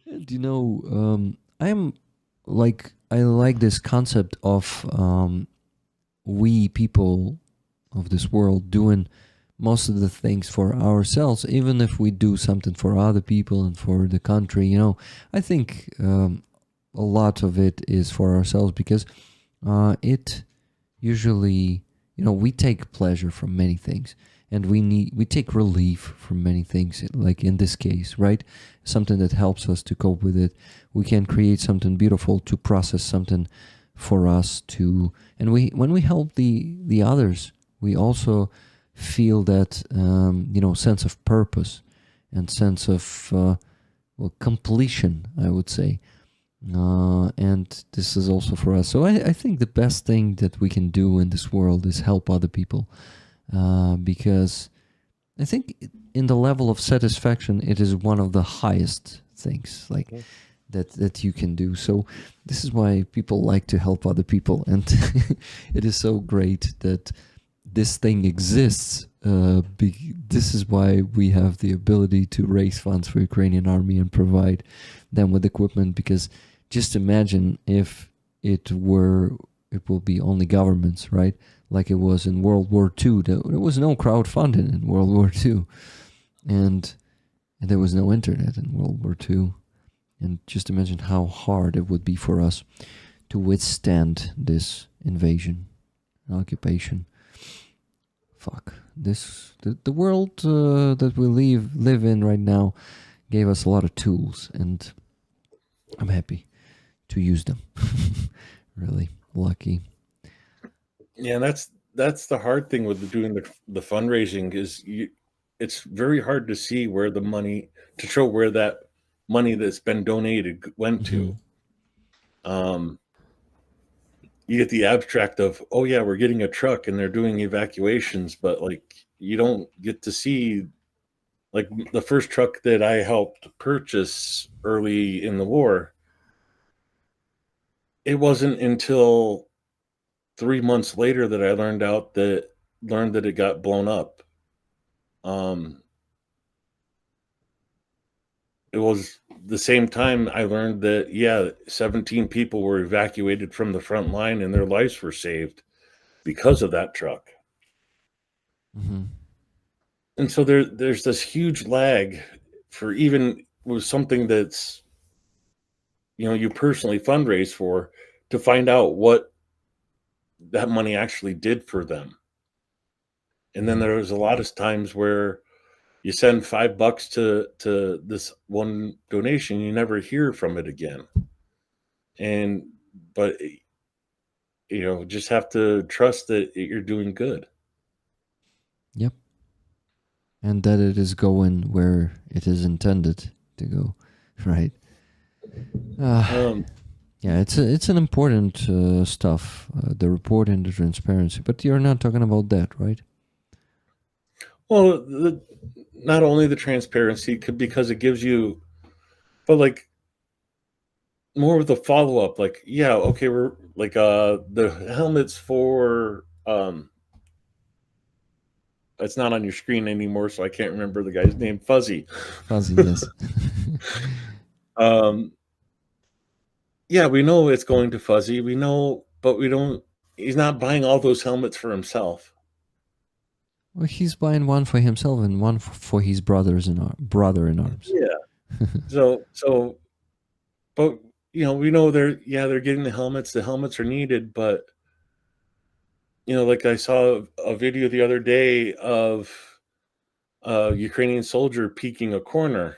And I'm I like this concept of we people of this world doing most of the things for ourselves, even if we do something for other people and for the country. I think a lot of it is for ourselves because it usually, we take pleasure from many things, and we take relief from many things, like in this case, right? Something that helps us to cope with it. We can create something beautiful to process something for us to, and when we help the others, we also feel that sense of purpose and sense of well, completion, I would say. And this is also for us. So I think the best thing that we can do in this world is help other people, because I think in the level of satisfaction, it is one of the highest things like Mhm. that you can do. So this is why people like to help other people, and it is so great that this thing exists. This is why we have the ability to raise funds for Ukrainian army and provide them with equipment. Because just imagine if it will be only governments, right? Like it was in World War II. There was no crowdfunding in World War II, and there was no internet in World War II. And just imagine how hard it would be for us to withstand this invasion, occupation. Fuck. The world that we live in right now gave us a lot of tools, and I'm happy to use them. Really lucky. Yeah, that's the hard thing with doing the fundraising is it's very hard to see where the money to show where that money that's been donated went Hmm. to. Um, you get the abstract of, oh yeah, we're getting a truck and they're doing evacuations, but like you don't get to see like the first truck that I helped purchase early in the war. It wasn't until 3 months later that I learned that it got blown up. Um, it was the same time I learned that, yeah, 17 people were evacuated from the front line and their lives were saved because of that truck. Hmm. And so there's this huge lag for even with something that's, you personally fundraise for to find out what that money actually did for them. And then Hmm. there was a lot of times where you send $5 to this one donation, you never hear from it again. And but just have to trust that you're doing good. Yep. And that it is going where it is intended to go, right? Uh, Um, yeah, it's an important stuff, the reporting, the transparency. But you're not talking about that, right? well, not only the transparency because it gives you, but like more of the follow up. Like, yeah, okay, we're like the helmets for it's not on your screen anymore, so I can't remember the guy's name. Fuzzy. Fuzzy, yes. um, yeah, we know it's going to Fuzzy. We know, but we don't. He's not buying all those helmets for himself. Well, he's buying one for himself and one for his brother in arms. Yeah. So, but we know they're getting the helmets. The helmets are needed, but like I saw a video the other day of a Ukrainian soldier peeking a corner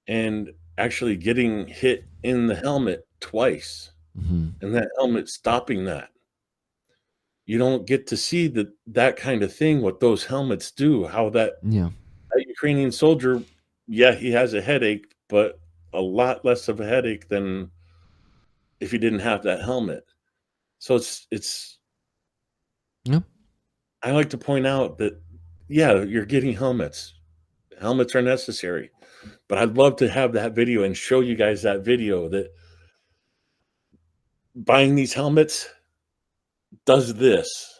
and actually getting hit in the helmet twice, Hmm. and that helmet stopping that. You don't get to see that kind of thing, what those helmets do, how Yeah. that Ukrainian soldier, yeah, he has a headache, but a lot less of a headache than if he didn't have that helmet. So it's Yep. I like to point out that, yeah, you're getting helmets. Helmets are necessary, but I'd love to have that video and show you guys that video that buying these helmets does this.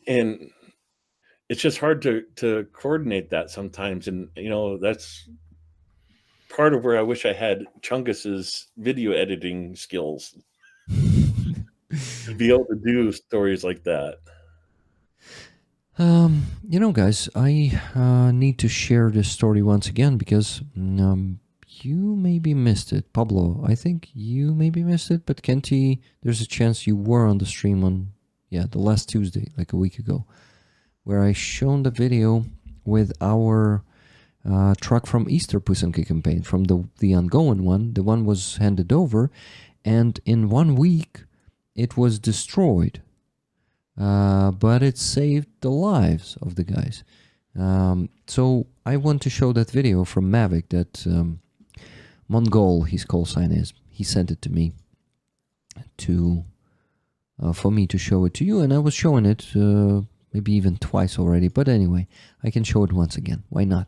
And it's just hard to coordinate that sometimes, and that's part of where I wish I had Chungus's video editing skills to be able to do stories like that. Guys, I need to share this story once again because you maybe missed it. Pablo, I think you maybe missed it, but Kenty, there's a chance you were on the stream on, the last Tuesday, like a week ago, where I shown the video with our truck from Easter Pusanki campaign, from the ongoing one. The one was handed over, and in 1 week, it was destroyed. But it saved the lives of the guys. So I want to show that video from Mavic that Mongol, his call sign is. He sent it to me for me to show it to you, and I was showing it maybe even twice already. But anyway, I can show it once again. Why not?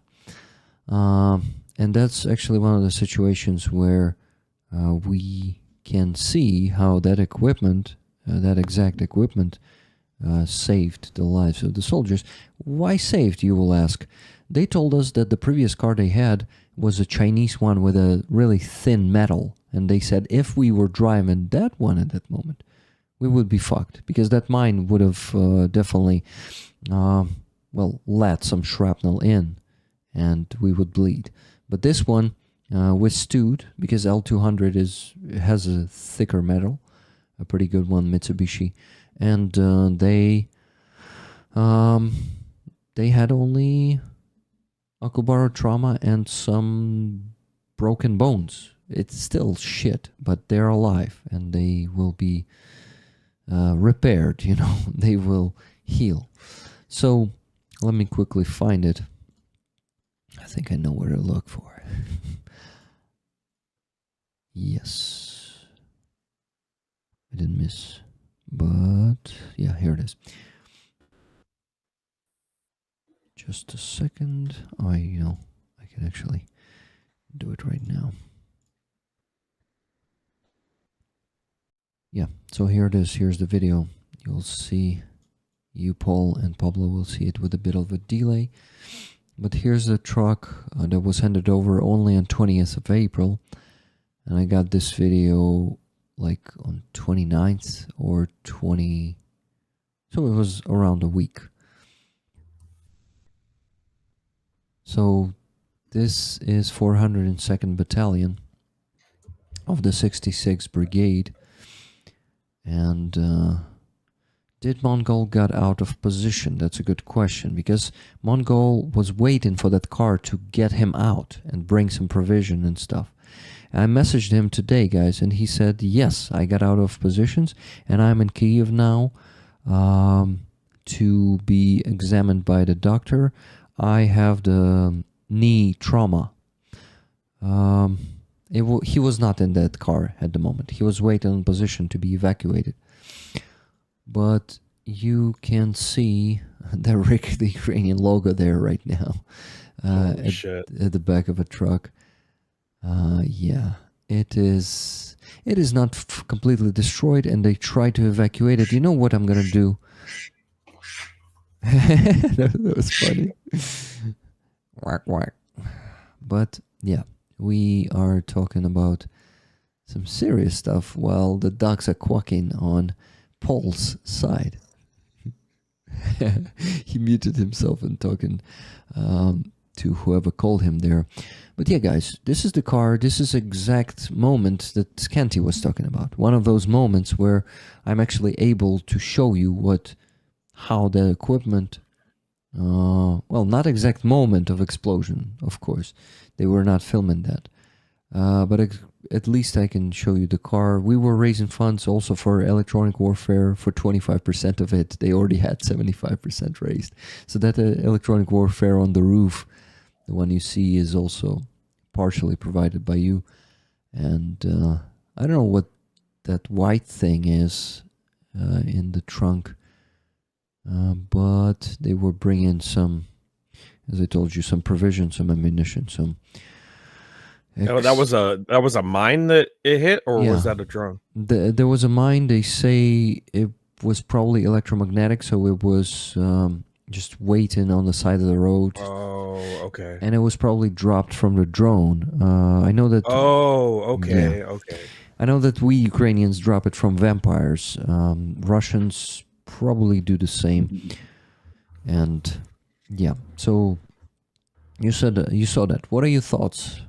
And that's actually one of the situations where we can see how that equipment, that exact equipment, saved the lives of the soldiers. Why saved, you will ask? They told us that the previous car they had was a Chinese one with a really thin metal, and they said if we were driving that one at that moment, we would be fucked, because that mine would have definitely let some shrapnel in, and we would bleed. But this one withstood, because L200 has a thicker metal, a pretty good one, Mitsubishi. And they had only Akubaro trauma and some broken bones. It's still shit, but they're alive and they will be repaired, they will heal. So let me quickly find it. I think I know where to look for. Yes. I didn't miss. But yeah, here it is. Just a second. I can actually do it right now. Yeah, so here it is. Here's the video. You'll see, you, Paul, and Pablo will see it with a bit of a delay. But here's the truck that was handed over only on 20th of April. And I got this video like on 29th or 20, so it was around a week. So this is 402nd Battalion of the 66th Brigade. And did Mongol got out of position? That's a good question, because Mongol was waiting for that car to get him out and bring some provision and stuff. I messaged him today, guys, and he said, yes, I got out of positions, and I'm in Kyiv now to be examined by the doctor. I have the knee trauma. He was not in that car at the moment. He was waiting in position to be evacuated. But you can see the Ukrainian logo there right now at the back of a truck. Yeah, it is not completely destroyed, and they try to evacuate it. You know what I'm gonna do? that was funny. Whack, whack. But yeah, we are talking about some serious stuff while the dogs are quacking on Paul's side. He muted himself and talking to whoever called him there. But yeah, guys, this is the car. This is exact moment that Scanty was talking about. One of those moments where I'm actually able to show you how the equipment, well, not exact moment of explosion, of course. They were not filming that. But at least I can show you the car. We were raising funds also for electronic warfare for 25% of it. They already had 75% raised. So that electronic warfare on the roof, the one you see, is also partially provided by you. And I don't know what that white thing is in the trunk. But they were bringing some, as I told you, some provision, some ammunition, some... Oh, that was a mine that it hit, or was that a drone? There was a mine. They say it was probably electromagnetic, so it was just waiting on the side of the road. Oh, okay. And it was probably dropped from the drone. I know that. Oh, Yeah, okay, okay. I know that we Ukrainians drop it from vampires. Russians probably do the same. And yeah, so you said you saw that. What are your thoughts,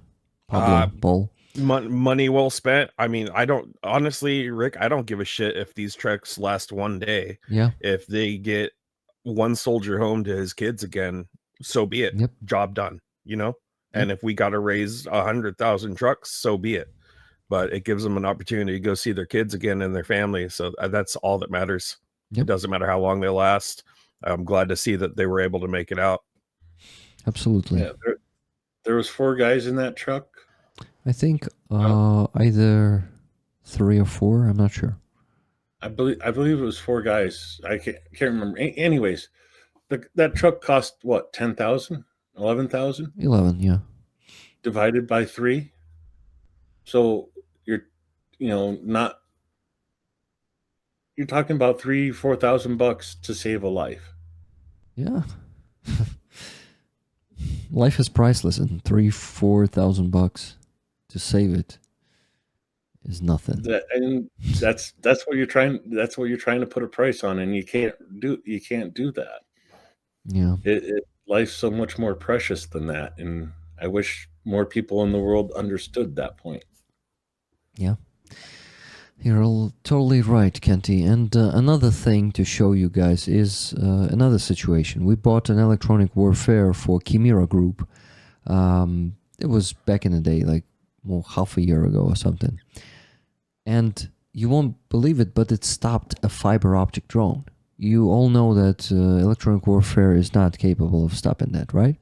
Pablo, Paul? Money well spent. I mean, I don't honestly, Rick, I don't give a shit if these treks last one day. Yeah. If they get one soldier home to his kids again, so be it. Yep. Job done, you know? Yep. And if we got to raise 100,000 trucks, so be it. But it gives them an opportunity to go see their kids again and their family. So that's all that matters. Yep. It doesn't matter how long they last. I'm glad to see that they were able to make it out. Absolutely. Yeah, there was 4 guys in that truck. I think either 3 or 4. I'm not sure. I believe it was 4 guys. I can't remember. Anyways, that truck cost what, 10,000, 11,000, 11. Yeah. divided by 3. So you're talking about $3,000-4,000 to save a life. Yeah. Life is priceless, and $3,000-4,000 to save it is nothing. That's what you're trying. That's what you're trying to put a price on, and you can't do that. Yeah. Life's so much more precious than that, and I wish more people in the world understood that point. Yeah. You're all totally right, Kenty. And another thing to show you guys is another situation. We bought an electronic warfare for Chimera Group. It was back in the day, like half a year ago or something. And you won't believe it, but it stopped a fiber optic drone. You all know that electronic warfare is not capable of stopping that, right?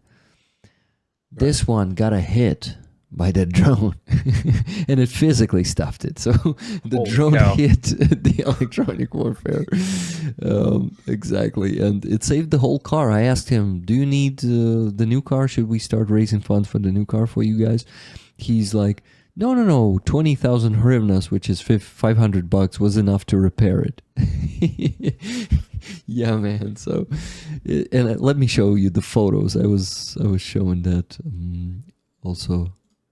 This one got a hit by that drone and it physically stopped it. So the drone hit the electronic warfare. Exactly. And it saved the whole car. I asked him, do you need the new car? Should we start raising funds for the new car for you guys? He's like, no, 20,000 hryvnias, which is $500, was enough to repair it. Yeah, man. So, and let me show you the photos. I was showing that also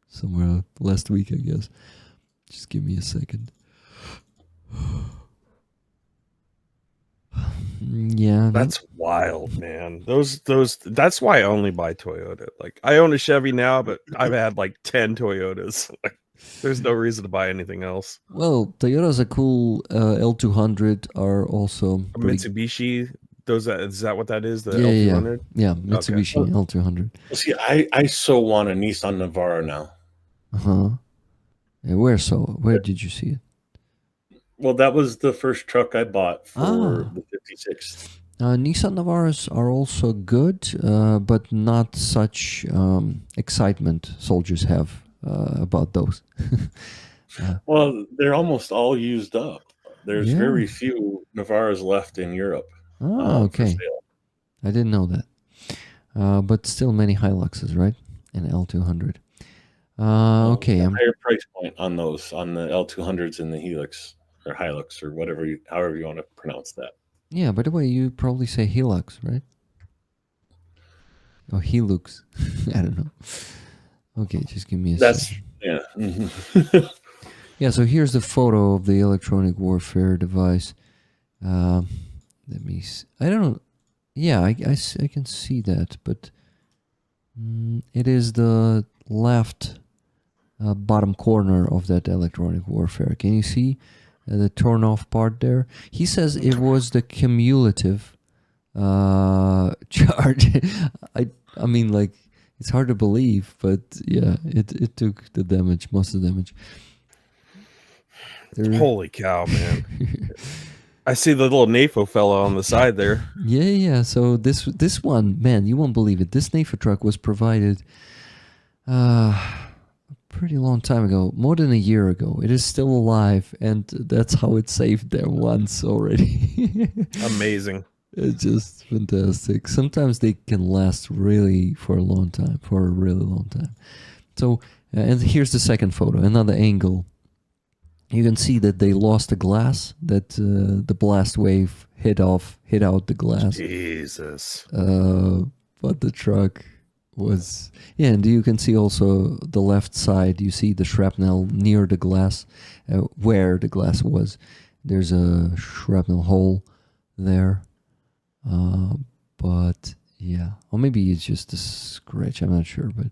somewhere last week, I guess. Just give me a second. Yeah, that's wild, man. Those that's why I only buy Toyota. Like, I own a Chevy now, but I've had like 10 Toyotas. There's no reason to buy anything else. Well, Toyotas are cool. L200 are also Mitsubishi. Is that what that is? The L200? Yeah, Mitsubishi okay. L200. See, I so want a Nissan Navara now. Where did you see it? Well, that was the first truck I bought for the 56. Nissan Navaras are also good, but not such excitement soldiers have about those. Well, they're almost all used up. There's very few Navaras left in Europe. Okay. For sale. I didn't know that. But still many Hiluxes, right? And L200. Okay. Higher price point on those, on the L200s and the Helix. Or Hilux, or however you want to pronounce that. Yeah, by the way, you probably say Hilux, right? Or Hilux. I don't know. Okay, just give me a second. Yeah. Yeah, so here's the photo of the electronic warfare device. Let me see. I don't know. Yeah, I can see that, but it is the left bottom corner of that electronic warfare. Can you see? The torn off part there. He says it was the cumulative charge. I mean, like, it's hard to believe, but yeah, it took the damage, most of the damage. Holy cow, man! I see the little NAFO fella on the side there. Yeah. So this one, man, you won't believe it. This NAFO truck was provided pretty long time ago, more than a year ago. It is still alive, and that's how it saved them once already. Amazing. It's just fantastic. Sometimes they can last really for a really long time. So, and here's the second photo, another angle You can see that they lost the glass, that the blast wave hit out the glass. Jesus. But the truck was... Yeah, and you can see also the left side, you see the shrapnel near the glass, where the glass was. There's a shrapnel hole there. But yeah, or maybe it's just a scratch, I'm not sure, but...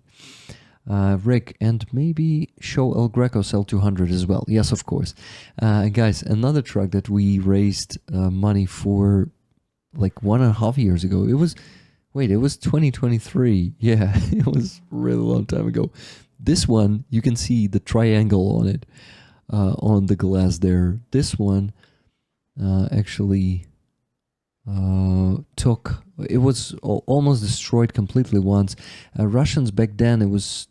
Rick, and maybe show El Greco's L200 as well. Yes, of course. Guys, another truck that we raised money for like 1.5 years ago. It was 2023. Yeah, it was a really long time ago. This one, you can see the triangle on it, on the glass there. This one actually it was almost destroyed completely once. Russians back then, it was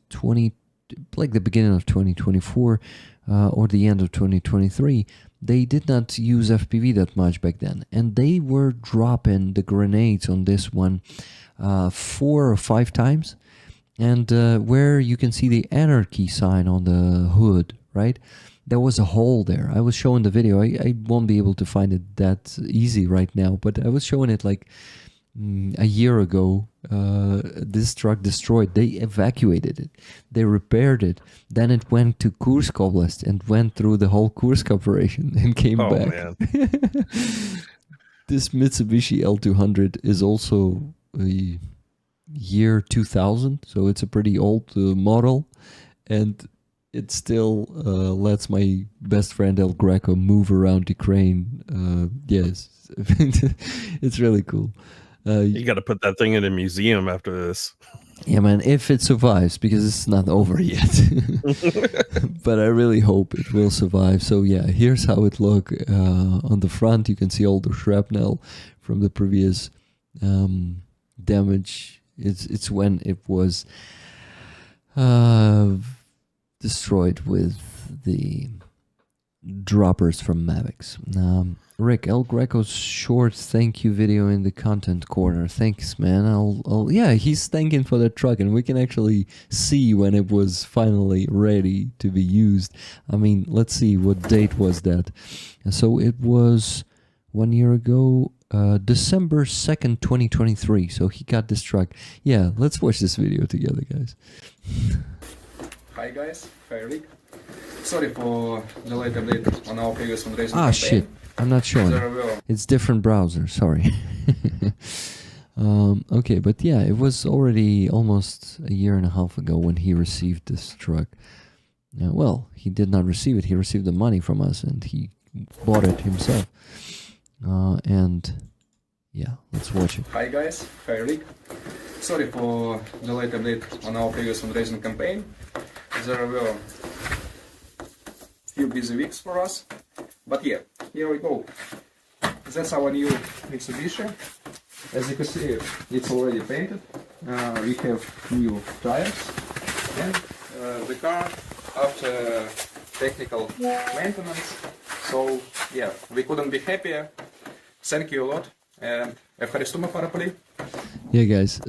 like the beginning of 2024 or the end of 2023, they did not use FPV that much back then, and they were dropping the grenades on this one 4 or 5 times, and where you can see the anarchy sign on the hood, right? There was a hole there. I was showing the video. I won't be able to find it that easy right now, but I was showing it like a year ago. This truck destroyed. They evacuated it. They repaired it. Then it went to Kursk Oblast and went through the whole Kursk operation and came back. Man. This Mitsubishi L200 is also a year 2000, so it's a pretty old model, and it still lets my best friend El Greco move around Ukraine. Yes, it's really cool. You got to put that thing in a museum after this. Yeah, man, if it survives, because it's not over yet. But I really hope it will survive. So yeah, here's how it look. On the front, you can see all the shrapnel from the previous damage. It's when it was destroyed with the droppers from Mavics. Rick, El Greco's short thank you video in the content corner. Thanks, man. Yeah, he's thanking for the truck, and we can actually see when it was finally ready to be used. I mean, let's see, what date was that? So it was 1 year ago, December 2nd, 2023. So he got this truck. Yeah, let's watch this video together, guys. Hi guys, hi Rick. Sorry for the late update on our previous fundraising Ah, campaign. shit. I'm not showing There it. were It's different browser, sorry. Okay, but yeah, it was already almost a year and a half ago when he received this truck. Well, he did not receive it. He received the money from us and he bought it himself. And yeah, let's watch it. Hi guys, hi Rick. Sorry for the late update on our previous fundraising campaign. There were few busy weeks for us, but yeah, here we go. That's our new Mitsubishi. As you can see, it's already painted. We have new tires, and the car after technical maintenance. So yeah, we couldn't be happier. Thank you a lot. Ευχαριστούμε πάρα πολύ. Yeah, guys,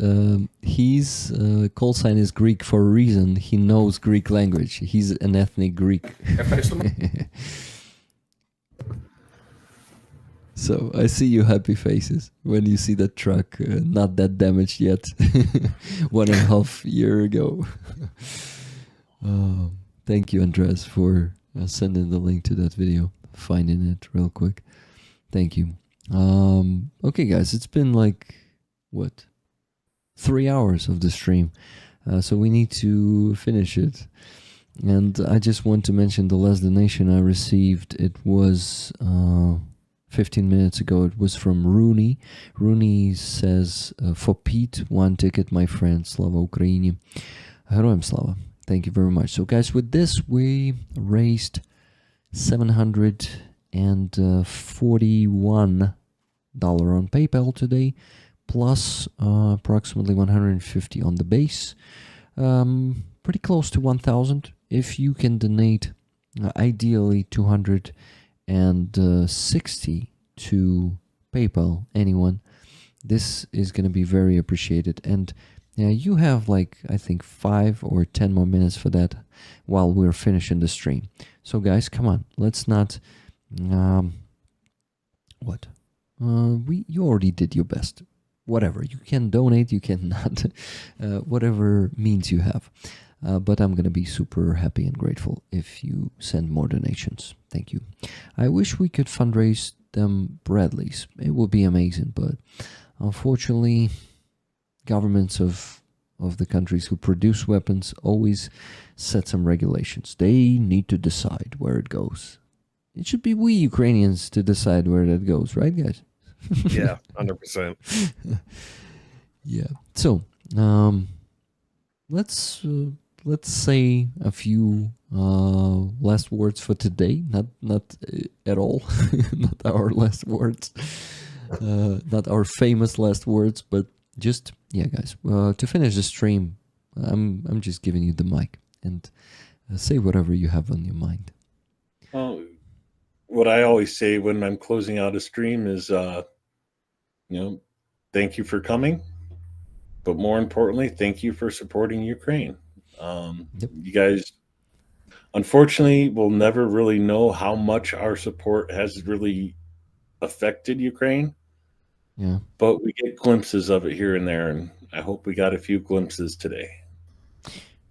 his call sign is Greek for a reason. He knows Greek language. He's an ethnic Greek. Ευχαριστούμε. So I see you happy faces when you see that truck not that damaged yet. 1.5 years ago. Thank you, Andres, for sending the link to that video. Finding it real quick. Thank you. Okay, guys, it's been like, what, 3 hours of the stream. So we need to finish it. And I just want to mention the last donation I received. It was 15 minutes ago. It was from Rooney. Rooney says, for Pete, 1 ticket, my friend. Slava Ukraini. Героям слава. Thank you very much. So guys, with this, we raised $741 on PayPal today, plus approximately 150 on the base. Pretty close to 1,000. If you can donate, ideally 260 to PayPal, anyone, this is going to be very appreciated. And Yeah, you have like, I think 5 or 10 more minutes for that while we're finishing the stream. So guys, come on, let's not what? You already did your best. Whatever, you can donate, you cannot, whatever means you have. But I'm gonna be super happy and grateful if you send more donations. Thank you. I wish we could fundraise them Bradleys. It would be amazing, but unfortunately, governments of the countries who produce weapons always set some regulations. They need to decide where it goes. It should be we Ukrainians to decide where that goes, right, guys? Yeah, 100%. Yeah. So, let's say a few last words for today. Not at all. Not our last words. Not our famous last words, but just yeah, guys. To finish the stream, I'm just giving you the mic and say whatever you have on your mind. Well, what I always say when I'm closing out a stream is, thank you for coming, but more importantly, thank you for supporting Ukraine. Yep. You guys, unfortunately, will never really know how much our support has really affected Ukraine. Yeah. But we get glimpses of it here and there, and I hope we got a few glimpses today.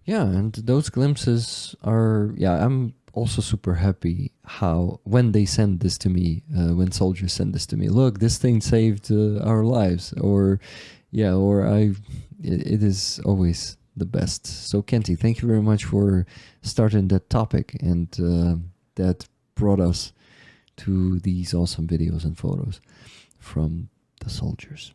Yeah, and those glimpses are, yeah, I'm also super happy how, when they send this to me, when soldiers send this to me, look, this thing saved our lives, or, yeah, or it is always the best. So, Kenty, thank you very much for starting that topic, and that brought us to these awesome videos and photos from the soldiers.